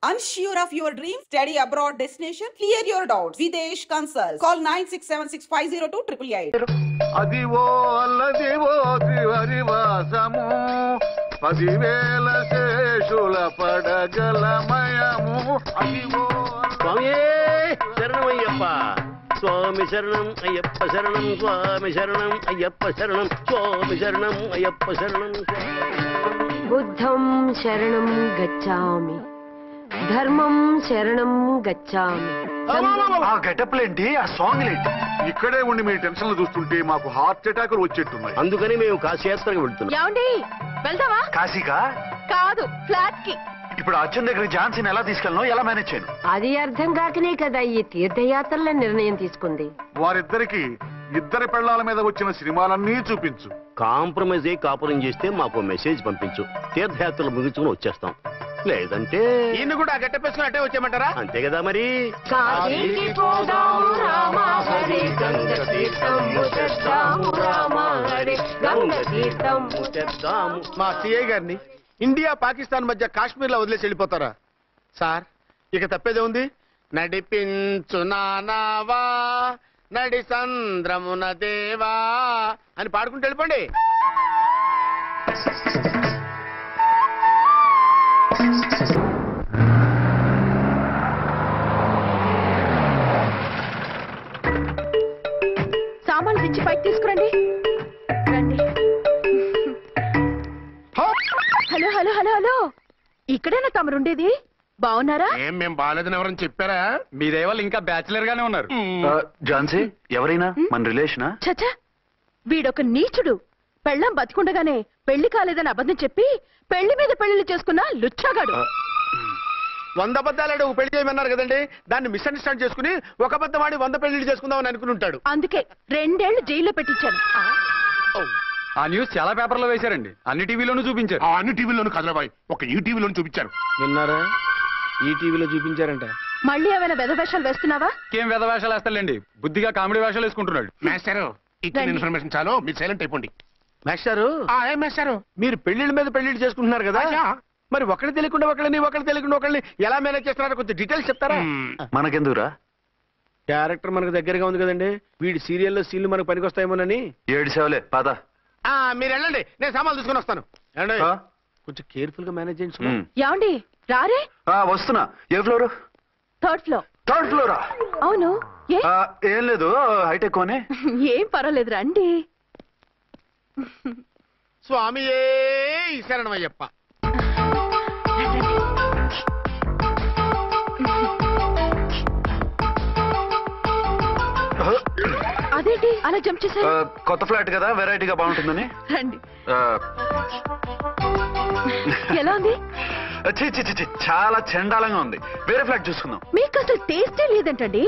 Unsure of your dream? Study abroad destination? Clear your doubts. Videsh Consult. Call 9676502888. Adivo Alladivo త్రివరివాసము 10,000 శేషుల పడగలమయము Adivo స్వామి శరణమయ్యప్ప స్వామి శరణం అయ్యప్ప శరణం స్వామి శరణం అయ్యప్ప శరణం స్వామి శరణం అయ్యప్ప శరణం బుద్ధం శరణం గచ్చామి ధర్మం శరణం గచ్చామి. ఆ గెటప్లేంటి ఆ సాంగ్ ఏంటి? ఇక్కడే ఉండి మీ టెన్షన్లు చూస్తుంటే మాకు హార్ట్ అటాకులు వచ్చేట్టున్నాయి. అందుకని మేము కాశీయాత్రకు వెళ్తున్నాం. ఏమండి వెళ్దామా? కాశీకా? కాదు, ఫ్లాట్ కి. ఇప్పుడు అర్జున్ దగ్గర ఝాన్సీని ఎలా తీసుకెళ్ళను, ఎలా మేనేజ్ చేయను? అది అర్థం కాకనే కదా ఈ తీర్థయాత్రల నిర్ణయం తీసుకుంది. వారిద్దరికి ఇద్దరి పెళ్లాల మీద వచ్చిన సినిమాలన్నీ చూపించు. కాంప్రమైజ్ అయ్యి కాపురం చేస్తే మాకు మెసేజ్ పంపించు. తీర్థయాత్రలు ముగించుకుని వచ్చేస్తాం. లేదంటే ఈయన కూడా గట్టపేసుకుని అట్టే వచ్చేయమంటారా? అంతే కదా మరి. మా సిఐ గారిని ఇండియా పాకిస్తాన్ మధ్య కాశ్మీర్ లో వదిలేసి వెళ్ళిపోతారా సార్? ఇక తప్పేదే ఉంది. నడిపించు నానావా నడి సంద్రమున దేవా అని పాడుకుంటూ వెళ్ళిపోండి. సామాన్లు తెచ్చి పైకి తీసుకురండి. రండి. హలో హలో హలో హలో, ఇక్కడేనా తమరుండేది? బాగున్నారా? ఏం మేము బాగాలేదని ఎవరని చెప్పారా? మీ దయవల్ల ఇంకా బ్యాచిలర్ గానే ఉన్నారు. ఝాన్సీ ఎవరైనా మన రిలేషనా? చచ్చా, వీడొక నీచుడు. పెళ్ళం బతికుండగానే పెళ్లి కాలేదని అబద్ధం చెప్పి పెళ్లి మీద పెళ్లిళ్ళు చేసుకున్న లుచ్చాగాడు. 100 అబద్ధాలు పెళ్లి చేయమన్నారు కదండి, దాన్ని మిస్అండర్స్టాండ్ చేసుకుని ఒక అబద్ధం ఆడి 100 పెళ్లి చేసుకుందామని అనుకుని ఉంటాడు. అందుకే 2 ఏళ్లు జైల్లో పెట్టించాను. ఆ న్యూస్ చాలా పేపర్లో వేశారండి, అన్ని టీవీలోనూ చూపించారు. అన్ని టీవీలోను కదలబాయ్, ఒక ఈ టీవీలోను చూపించారు. విన్నారా? ఈ టీవీలో చూపించారంట. మళ్ళీ ఏమైనా వెధవేషాలు వేస్తున్నావా? ఏం వేద వేషాలు వేస్తాడండి, బుద్ధిగా కామెడీ వేషాలు వేసుకుంటున్నాడు. మాస్టారు ఇచ్చిన ఇన్ఫర్మేషన్ చాలు, మీరు సైలెంట్ అయిపోండి. మాస్టారు మాస్టారు మీరు పెళ్లిళ్ళ మీద పెళ్లిళ్ళు చేసుకుంటున్నారు కదా, మరి ఒకళ్ళు తెలియకుండా ఒకళ్ళని ఎలా మేనేజ్ చేస్తున్నారో కొంచెం డీటెయిల్స్ చెప్తారా? మనకెందుకురా? క్యారెక్టర్ మనకు దగ్గరగా ఉంది కదండి, వీడి సీరియల్లో సీన్లు మనకు పనికొస్తాయేమోనని. 7 సేవలే పద. మీరు వెళ్ళండి, నేను సామాన్లు తీసుకుని వస్తాను. కొంచెం కేర్ఫుల్ గా మేనేజ్ చేయండి. ఏమండి రారే? వస్తున్నా. ఏ ఫ్లోరు? 3rd floor. 3rd ఫ్లోరా? అవును. ఏం లేదు, హైటెక్ కోనే. ఏం పర్వాలేదు, రండి. స్వామియే శరణమయ్యప్ప. అదేంటి అలా జంప్ చేశారు? కొత్త ఫ్లాట్ కదా, వెరైటీగా బాగుంటుందని. రండి. ఎలా ఉంది? చాలా చండాలంగా ఉంది. వేరే ఫ్లాట్ చూసుకుందాం. మీకు అసలు టేస్టే లేదంటండి.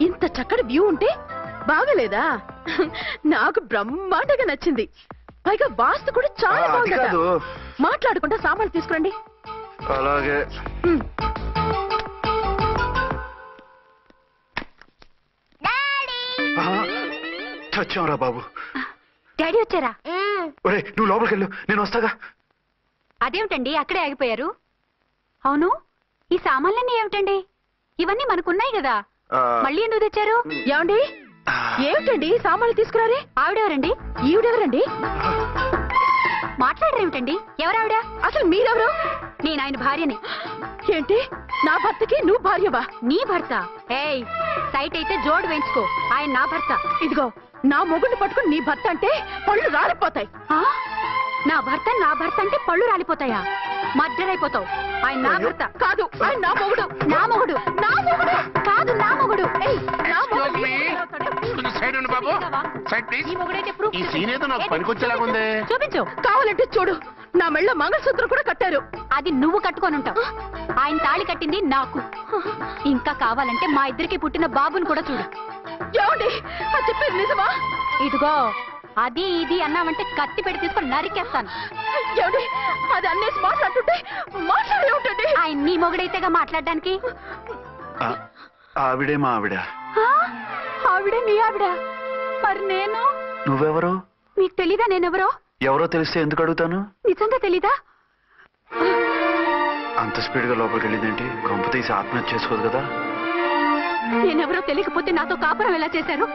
ఇంత చక్కటి వ్యూ ఉంటే బాగలేదా? నాకు బ్రహ్మాండంగా నచ్చింది. పైగా వాస్తు కూడా చాలా బాగుంది. మాట్లాడకుండా సామాన్లు తీసుకురండి. అలాగే. చచ్చాంరా బాబు. డాడీ వచ్చారా? ఒరే నువ్వు లోపలికి వెళ్ళు, నేను వస్తాగా. అదేమిటండి అక్కడే ఆగిపోయారు? అవును, ఈ సామాన్లన్నీ ఏమిటండి? ఇవన్నీ మనకున్నాయి కదా, మళ్ళీ ఎందుకు తెచ్చారు? ఏమండి ఏమిటండి సామాన్లు తీసుకురారే? ఆవిడెవరండి? ఈవిడెవరండి? మాట్లాడరేమిటండి? ఎవరావిడ? అసలు మీరెవరు? నేను ఆయన భార్యని. ఏంటి, నా భర్తకి నువ్వు భార్యవా? నీ భర్త? ఏయ్, సైట్ అయితే జోడు వేయించుకో, ఆయన నా భర్త. ఇదిగో, నా మొగుడిని పట్టుకుని నీ భర్త అంటే పళ్ళు రాలిపోతాయి. నా భర్త అంటే పళ్ళు రాలిపోతాయా? మర్డరైపోతావు. ఆయన నా భర్త కాదు, ఆయన నా మొగుడు. నా మొగుడు? నా మొగుడు కాదు, నా మొగుడు. చూపించు. కావాలంటే చూడు, నా మెళ్ళ మంగళసూత్రం కూడా కట్టారు. అది నువ్వు కట్టుకొని ఉంటావు, ఆయన తాళి కట్టింది నాకు. ఇంకా కావాలంటే మా ఇద్దరికి పుట్టిన బాబుని కూడా చూడు. ఏమండి అది చెప్పేది నిజమా? ఇదిగో, అది ఇది అన్నామంటే కత్తి పెట్టి తీసుకొని నరికేస్తాను. ఏమండి అది అన్నేసి మాట్లాడుతుంటే మాట్లాడే ఉంటుంది. ఆయన నీ మొగుడైతేగా మాట్లాడడానికి. ఆవిడే మా ఆవిడ. ఆవిడ మీ ఆవిడ? మరి నేను? నువ్వెవరు? మీకు తెలీదా నేనెవరో? ఎవరో తెలిస్తే ఎందుకు అడుగుతాను? నిజంగా తెలీదా? అంత స్పీడ్ గా లోపలికి వెళ్ళిందేంటి? కొంప తీసి ఆత్మహత్య చేసుకోదు కదా? నేనెవరో తెలియకపోతే నాతో కాపురం ఎలా చేశారు?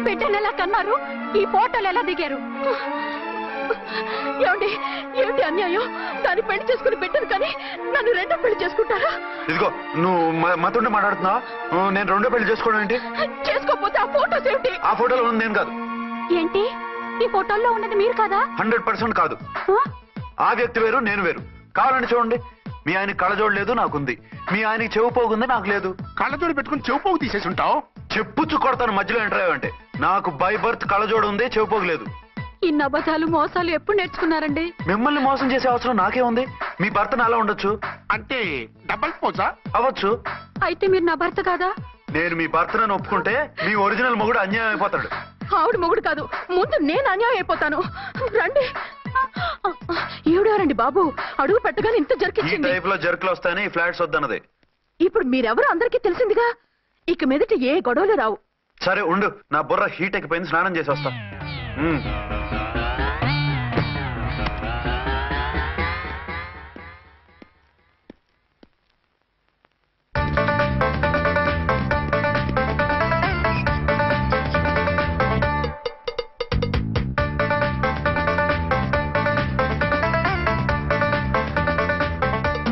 బిడ్డను ఎలా కన్నారు? ఈ ఫోటోలు ఎలా దిగారు? ఏమండి ఏమిటి అన్యాయం? దాన్ని పెళ్లి చేసుకుని బిడ్డను కానీ నన్ను రెండో పెళ్లి చేసుకుంటారా? ఇదిగో నువ్వు మాతోనే మాట్లాడుతున్నావు. నేను రెండో పెళ్లి చేసుకోవడం ఏంటి? చేసుకోకపోతే ఆ ఫోటోస్ ఏమిటి? ఆ ఫోటోలో ఉంది నేను కాదు. ఏంటి ఈ ఫోటోల్లో ఉన్నది మీరు కాదా? 100% కాదు. ఆ వ్యక్తి వేరు, నేను వేరు. కావాలంటే చూడండి, మీ ఆయనకి కళ్ళజోడు లేదు, నాకుంది. మీ ఆయనకి చెవు పోగుంది, నాకు లేదు. కళ్ళజోడు పెట్టుకుని చెవు పోగు తీసేసి ఉంటావు. చెప్పుచ్చు కొడతాను మధ్యలో ఎంటర్ అయ్యావంటే. నాకు బై బర్త్ కళ్ళజోడు ఉంది, చెవు పోగు లేదు. ఇన్ని అబద్ధాలు మోసాలు ఎప్పుడు నేర్చుకున్నారండి? మిమ్మల్ని మోసం చేసే అవసరం నాకే ఉంది? మీ భర్తను అలా ఉండొచ్చు, అంటే డబల్ పోజా అవ్వచ్చు. అయితే మీరు నా భర్త కాదా? నేను మీ భర్తను ఒప్పుకుంటే మీ ఒరిజినల్ మొగుడు అన్యాయం అయిపోతాడు. ఆవిడ మొగుడు కాదు, ముందు నేను అన్యాయం అయిపోతాను. రండి. ఈవిడెవరండి బాబు? అడుగు పెట్టగానే ఇంత ఈ జరికిచ్చింది. టైప్ లో జర్కులు వస్తాయని ఈ ఫ్లాట్స్ వద్దన్నది. ఇప్పుడు మీరెవరు అందరికీ తెలిసిందిగా. ఇక మీదట ఏ గొడవలు రావు. సరే ఉండు, నా బుర్ర హీట్ ఎక్కిపోయింది, స్నానం చేసి వస్తా.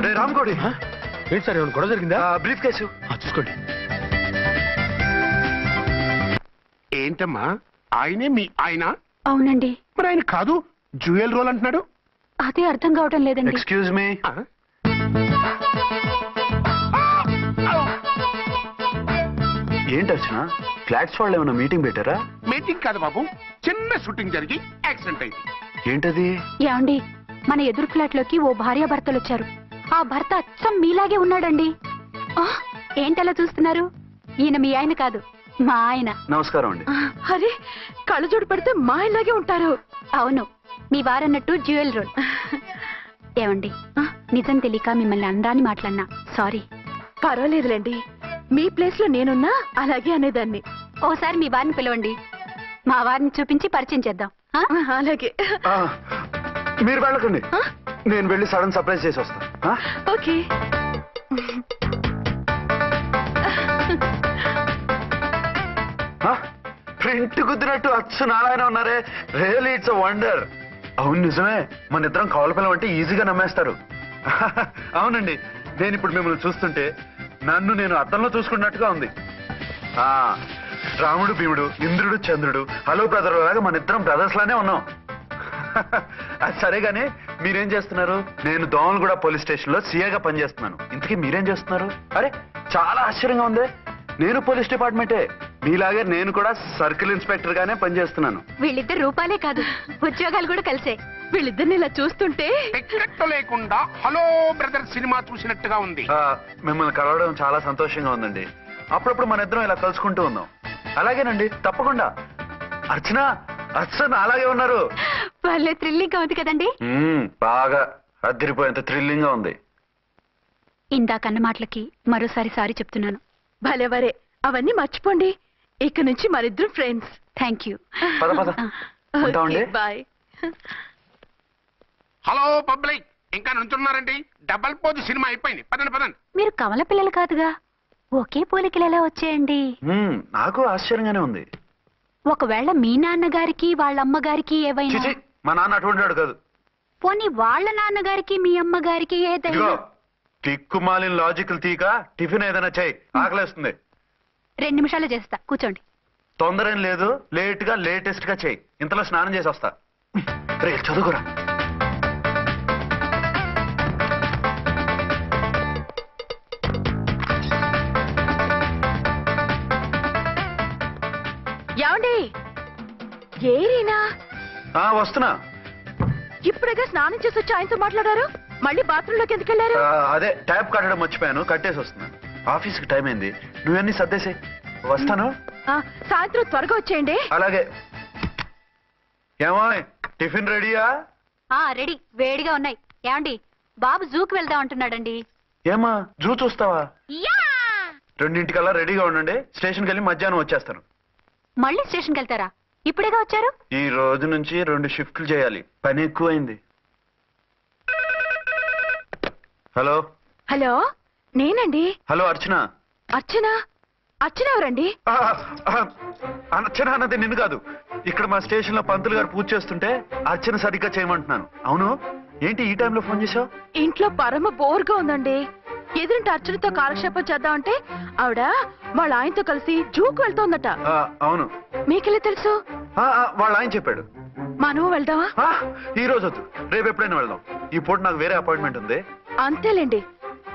రే రామ్కోడి, ఏంటి సార్ ఏమైనా గొడవ జరిగిందా? బ్రీఫ్ కేసు చూసుకోండి. ఏంటమ్మా, ఆయనే మీ ఆయన? అవునండి. మరి ఆయన కాదు, జ్యూయల్ రోల్ అంటున్నాడు. అదే అర్థం కావటం లేదండి. Excuse me. ఏంటి వచ్చిన ఫ్లాట్స్ వాళ్ళు ఏమైనా మీటింగ్ పెట్టారా? మీటింగ్ కాదు బాబు, చిన్న షూటింగ్ జరిగి యాక్సిడెంట్ అయింది. ఏంటది? ఏమండి, మన ఎదురు ఫ్లాట్ లోకి ఓ భార్య భర్తలు వచ్చారు. ఆ భర్త అచ్చం మీలాగే ఉన్నాడండి. ఏంటలా చూస్తున్నారు? ఈయన మీ ఆయన కాదు, మా ఆయన. నమస్కారం అండి. అరే, కళ్ళజోడు పెడితే మా ఇలాగే ఉంటారు. అవును, మీ వారన్నట్టు జ్యువెల్ రోల్. ఏమండి, నిజం తెలియక మిమ్మల్ని అందాన్ని మాట్లాడినా సారీ. పర్వాలేదులేండి, మీ ప్లేస్ లో నేనున్నా అలాగే అనేదాన్ని. ఓసారి మీ వారిని పిలవండి, మా వారిని చూపించి పరిచయం చేద్దాం. అలాగే. మీరు వెళ్ళకండి, నేను వెళ్ళి సడన్ సర్ప్రైజ్ చేసి వస్తాను. ఓకే. ప్రింట్ కుదిరినట్టు అచ్చు నారాయణ ఉన్నారే. Really it's a wonder. అవును నిజమే, మన ఇద్దరం కవల పిల్లం అంటే ఈజీగా నమ్మేస్తారు. అవునండి, నేను ఇప్పుడు మిమ్మల్ని చూస్తుంటే నన్ను నేను అద్దంలో చూసుకున్నట్టుగా ఉంది. రాముడు భీముడు, ఇంద్రుడు చంద్రుడు, హలో బ్రదర్ లాగా మన ఇద్దరం బ్రదర్స్ లానే ఉన్నాం. అది సరే గానీ మీరేం చేస్తున్నారు? నేను దోమలగూడ పోలీస్ స్టేషన్ లో సీఏగా పనిచేస్తున్నాను. ఇంతకీ మీరేం చేస్తున్నారు? అరే చాలా ఆశ్చర్యంగా ఉంది. నేను పోలీస్ డిపార్ట్మెంటే, మీలాగే నేను కూడా సర్కిల్ ఇన్స్పెక్టర్ గానే పనిచేస్తున్నాను. వీళ్ళిద్దరు రూపాలే కాదు, ఉద్యోగాలు కూడా కలిసే. వీళ్ళిద్దరిని ఇలా చూస్తుంటే టికెట్ లేకుండా హలో బ్రదర్ సినిమా చూసినట్టుగా ఉంది. మిమ్మల్ని కలవడం చాలా సంతోషంగా ఉందండి. అప్పుడప్పుడు మన ఇద్దరం ఇలా కలుసుకుంటూ ఉన్నాం. అలాగేనండి, తప్పకుండా. అర్చన, అర్చన అలాగే ఉన్నారు. వాళ్ళే థ్రిల్లింగ్ గా ఉంది కదండి. బాగా అదిరిపోయేంత థ్రిల్లింగ్ గా ఉంది. ఇందాకన్న మాటలకి మరోసారి సారీ చెప్తున్నాను. భలేవరే, అవన్నీ మర్చిపోండి. ఇక నుంచి మరిద్దరం ఫ్రెండ్స్. Thank you. పద పద, ఉంటామండి. బాయ్. హలో పబ్లిక్, ఇంకా నుంచున్నారండి? డబల్ పోజ్ సినిమా అయిపోయింది, పదండి పదండి. మీరు కమల పిల్లలు కాదుగా, ఒకే పోలికలు ఎలా వచ్చాయండి? నాకు ఆశ్చర్యంగానే ఉంది. ఒకవేళ మీ నాన్నగారికి వాళ్ళ అమ్మగారికి ఏవైనా, చిచి, మా నాన్న అటువంటి వాడు కాదు. పోనీ వాళ్ళ నాన్నగారికి మీ అమ్మగారికి ఏదైనా. తిక్కుమాలిన లాజికల్ తీక టిఫిన్ ఏదైనా చేయి, ఆకలేస్తుంది. 2 నిమిషాలు చేస్తా, కూర్చోండి. తొందర ఏం లేదు, లేట్ గా లేటెస్ట్ గా చేయి. ఇంతలో స్నానం చేసి వస్తా. రే చదువుకురా. ఏమండి, ఏరీనా? వస్తున్నా. ఇప్పుడేగా స్నానం చేసి వచ్చి ఆయనతో మాట్లాడారు, మళ్ళీ బాత్రూమ్ లోకి ఎందుకు వెళ్ళారు? అదే ట్యాప్ కట్టడం మర్చిపోయాను, కట్టేసి వస్తున్నా. ఆఫీస్ కి టైం అయింది, నువ్వన్నీ సర్దేసి వస్తాను. సాయంత్రం త్వరగా వచ్చేయండి. అలాగే. ఏమో టిఫిన్ రెడీయా? రెడీ, వేడిగా ఉన్నాయి. ఏమండి, బాబు జూకి వెళ్దాం అంటున్నాడండి. ఏమా జూ చూస్తావా? 2:00కల్లా రెడీగా ఉండండి, స్టేషన్కి వెళ్ళి మధ్యాహ్నం వచ్చేస్తాను. మళ్ళీ స్టేషన్కి వెళ్తారా? ఇప్పుడేగా వచ్చారు. ఈ రోజు నుంచి 2 షిఫ్ట్లు చేయాలి, పని ఎక్కువైంది. హలో, హలో నేనండి. హలో అర్చన. అర్చన అర్చన ఎవరండి? అర్చన అన్నది నిన్ను కాదు. ఇక్కడ మా స్టేషన్ లో పంతులు గారు పూజ చేస్తుంటే అర్చన సరిగ్గా చేయమంటున్నాను. అవును, ఏంటి ఈ టైంలో ఫోన్ చేశావు? ఇంట్లో పరమ బోర్గా ఉందండి. ఎదురింటి అర్చనతో కాలక్షేపం చేద్దామంటే ఆవిడ వాళ్ళ ఆయనతో కలిసి జూకు వెళ్తోందట. అవును. మీకెళ్ళి తెలుసు? వాళ్ళ ఆయన చెప్పాడు. మనం వెళ్దామా? ఈ రోజు వద్దు, రేపు ఎప్పుడైనా వెళ్దాం. ఈ పూట నాకు వేరే అపాయింట్మెంట్ ఉంది. అంతేలేండి,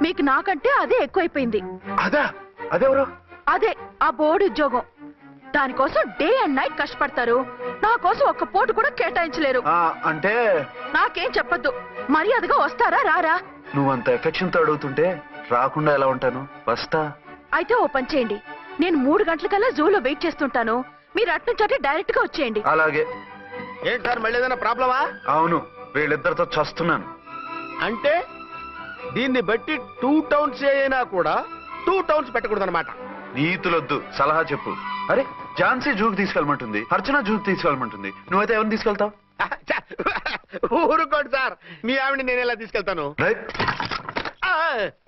మీకు నాకంటే అదే ఎక్కువైపోయింది. అదెవరు? అదే ఆ బోర్డు ఉద్యోగం. దానికోసం డే అండ్ నైట్ కష్టపడతారు. నా కోసం ఒక్క పోటు కూడా కేటాయించలేరు. అంటే నాకేం చెప్పొద్దు, మర్యాదగా వస్తారా రారా? నువ్వంత ఎఫెక్షన్ తో అడుగుతుంటే రాకుండా ఎలా ఉంటాను? వస్తా. అయితే ఓ పని చేయండి, నేను 3 గంటలకల్లా జూలో వెయిట్ చేస్తుంటాను. మీరు అట్నుంచి డైరెక్ట్ గా వచ్చేయండి. అలాగే. ఏంటి సార్ మళ్ళీ ఏదైనా ప్రాబ్లమా? అవును, వీళ్ళిద్దరితో చస్తున్నాను. అంటే దీన్ని బట్టి 2 టౌన్స్ అయినా కూడా 2 టౌన్స్ పెట్టకూడదు అనమాట. నీతులొద్దు, సలహా చెప్పు. అరే, ఝాన్సీ జూకి తీసుకెళ్ళమంటుంది, అర్చన జూకి తీసుకెళ్ళమంటుంది. నువ్వైతే ఎవరిని తీసుకెళ్తావు? ఊరుకోండి సార్, మీ ఆవిడ నేను ఎలా తీసుకెళ్తాను?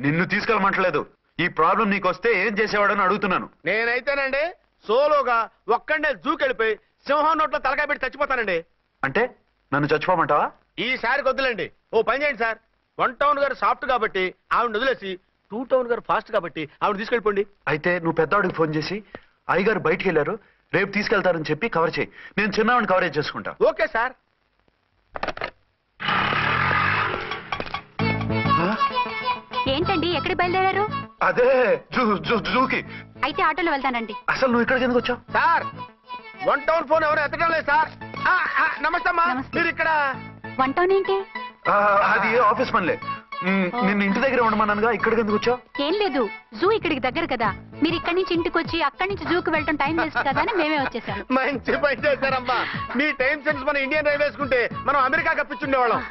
నిన్ను తీసుకెళ్ళమంటలేదు. ఈ ప్రాబ్లం నీకొస్తే ఏం చేసేవాడని అడుగుతున్నాను. నేనైతేనండి సోలోగా ఒక్కడే జూకెళ్ళిపోయి సింహం నోట్లో తలకాయ పెట్టి చచ్చిపోతానండి. అంటే నన్ను చచ్చిపోమంటావా? ఈసారి వద్దులేండి. ఓ పని చేయండి సార్, 1 టౌన్ గారు సాఫ్ట్ కాబట్టి ఆవిడ వదిలేసి 2 టౌన్ గారు ఫాస్ట్ కాబట్టి ఆవిడ తీసుకెళ్ళిపోండి. అయితే నువ్వు పెద్దవాడికి ఫోన్ చేసి అయ్యగారు బయటికి వెళ్ళారు, రేపు తీసుకెళ్తారని చెప్పి కవర్ చేయి. నేను చిన్నవాడిని కవరేజ్ చేసుకుంటా. Okay sir. ఏంటండి ఎక్కడికి బయలుదేరారు? అదే జూకి. అయితే ఆటోలో వెళ్తానండి. అసలు నువ్వు ఇక్కడికి ఎందుకు వచ్చావు? సార్ 1 టౌన్ ఫోన్ ఎవరు ఎత్తడం లేదు సార్. నమస్తే అమ్మా. నమస్తే. మీరు ఇక్కడ 1 టౌన్ ఏంటి? అది ఆఫీస్ పనిలే. నిన్ను ఇంటి దగ్గర ఉండమన్నానుగా, ఇక్కడికి ఎందుకు వచ్చావు? ఏం లేదు, జూ ఇక్కడికి దగ్గర కదా. మీరు ఇక్కడి నుంచి ఇంటికి వచ్చి అక్కడి నుంచి జూకి వెళ్ళటం టైం వేస్ట్ కదా అని మేమే వచ్చేసాం. మంచి పని చేశారమ్మా. మీ టైం సెన్స్ మన ఇండియన్ రైల్వేస్ కుంటే మనం అమెరికా కప్పించుండేవాళ్ళం.